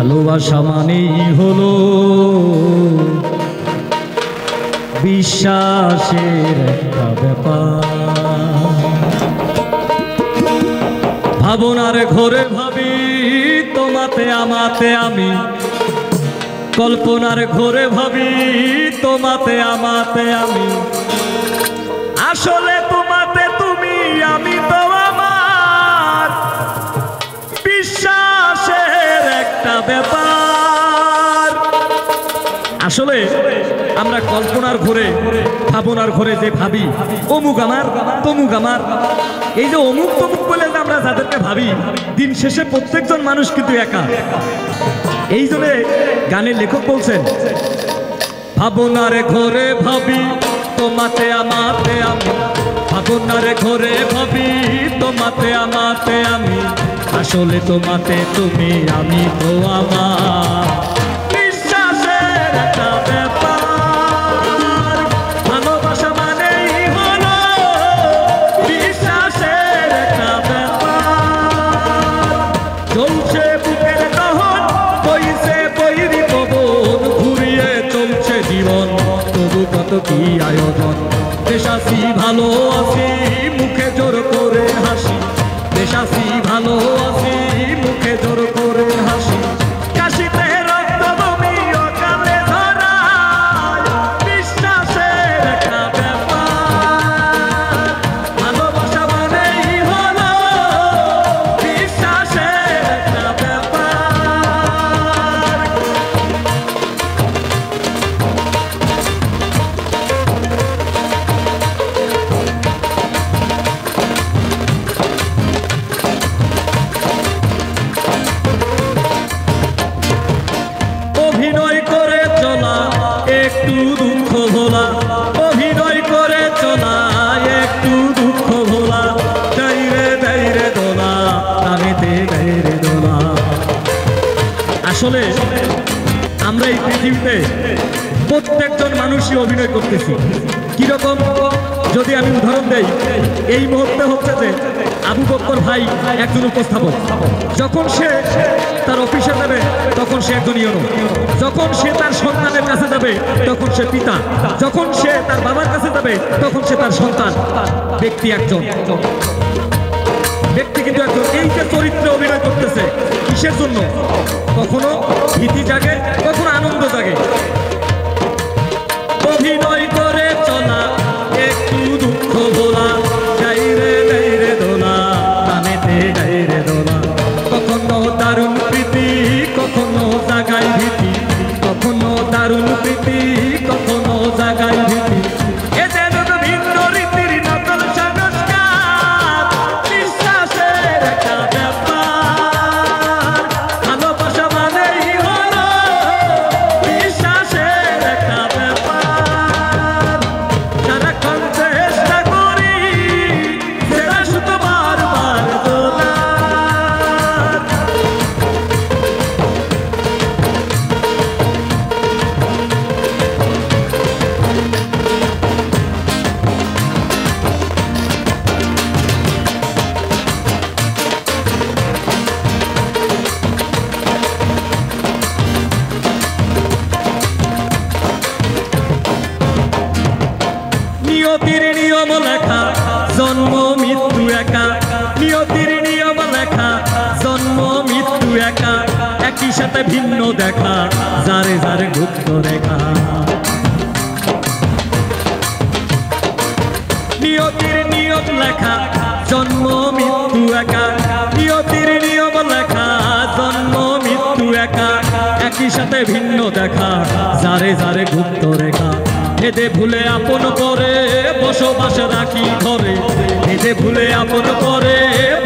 ভালোবাসা মানেই হলো বিশ্বাসের একটা ব্যাপার। ভাবনার ঘরে ভাবি তোমাতে আমাতে আমি, কল্পনার ঘরে ভাবি তোমাতে আমাতে আমি, আসলে তোমাতে তুমি আমি তো আমার বিশ্বাসের একটা ব্যাপার। আসলে আমরা কল্পনার ঘরে ভাবনার ঘরে যে ভাবি অমুক আমার তমুক আমার, এই যে অমুক তমুক বলে আমরা যাদেরকে ভাবি, দিন শেষে প্রত্যেকজন মানুষ কিন্তু একা। এই জন্য গানের লেখক বলছেন, ভাবনার ঘরে ভাবি তোমাতে আমাতে আমি, ভাবনার ঘরে ভাবি তোমাতে আমাতে আমি, আসলে তোমাতে তুমি আমি তো আমার বিশ্বাসের একটা ব্যাপার। ভালোবাসা মানেই হলো বিশ্বাসের একটা ব্যাপার। চলছে বুকের দহন বইছে বৈরি পবন, ঘুরিয়ে চলছে জীবন তবু কত কি আয়োজন। দেশ আছি ভালো আছি মুখে জোর করে হাসি, দেশ আছি ভালো আছি মুখে জোর করে হাসি, কাশিতে রক্ত বমি অকালে ধরায় বিশ্বাসের একটা ব্যাপার। ভালোবাসা মানেই হলো বিশ্বাসের একটা ব্যাপার। অভিনয় করে চলা একটু দুঃখ ভোলা, অভিনয় করে চলা একটু দুঃখ ভোলা, দাইরে দাইরে দোলা নামেতে দাইরে দোলা। আসলে আমরা এই পৃথিবীতে প্রত্যেকজন মানুষই অভিনয় করতেছি। কিরকম যদি আমি উদাহরণ দেই, এই মুহূর্তে হচ্ছে যে আবু বকর ভাই একজন উপস্থাপক, যখন সে তার অফিসে যাবে তখন সে একজন ইয়নো, যখন সে তার সন্তানের কাছে যাবে তখন সে পিতা, যখন সে তার বাবার কাছে যাবে তখন সে তার সন্তান। ব্যক্তি একজন, ব্যক্তি কিন্তু একজন। এই যে চরিত্রে অভিনয় করতেছে কিসের জন্য? কখনো ভীতি জাগে, কখনো আনন্দ জাগে। অভিনয় করে চলা একটু দুঃখ ভোলা, গাইরে গাইরে দোলা নামেতে গাইরে দোলা, কখনো দারুণ প্রীতি কখনো জাগাই ভীতি, কখনো দারুণ প্রীতি কখনো জাগাই ভীতি। এ যেন ভিন্ন রীতির নকল সংস্কার, বিশ্বাসের একটা ব্যাপার। ভালোবাসা মানেই হলো বিশ্বাসের একটা ব্যাপার। সারাক্ষণ চেষ্টা করি সেটা শুধু বারবার দোলার। নিয়তির নিয়ম লেখা জন্ম মৃত্যু একা, নিয়তির নিয়ম লেখা জন্ম মৃত্যু একা, একই সাথে ভিন্ন দেখা যারে যারে গুপ্ত রেখা। নিয়তির নিয়ম লেখা জন্ম মৃত্যু একা, নিয়তির নিয়ম লেখা জন্ম মৃত্যু একা, একই সাথে ভিন্ন দেখা যারে যারে গুপ্ত রেখা। ভেদে ভুলে আপন করে বসবাস রাখি ঘরে, ভেদে ভুলে আপন করে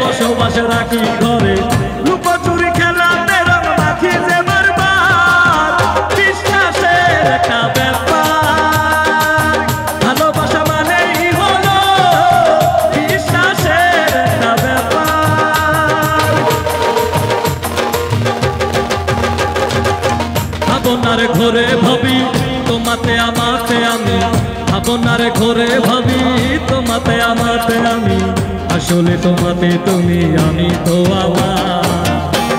বসবাস রাখি ঘরে, লুকোচুরি খেলাতে রং মাখি যে বারবার বিশ্বাসের একটা ব্যাপার। ভালোবাসা মানেই হলো বিশ্বাসের একটা ব্যাপার। ভাবনার ঘরে ভাবি তোমাতে আমাতে আমি, ভাবনার ঘরে ভাবি তোমাতে আমাতে আমি, আসলে তোমাতে তুমি আমি তো আমার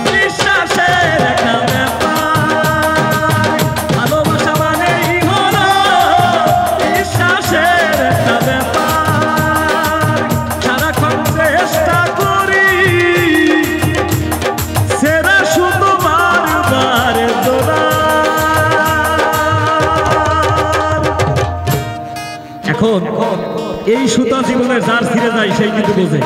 বিশ্বাসের একটা ব্যাপার। এখন এই সুতা জীবনে যার ছিঁড়ে যায় সেই কিন্তু বোঝে।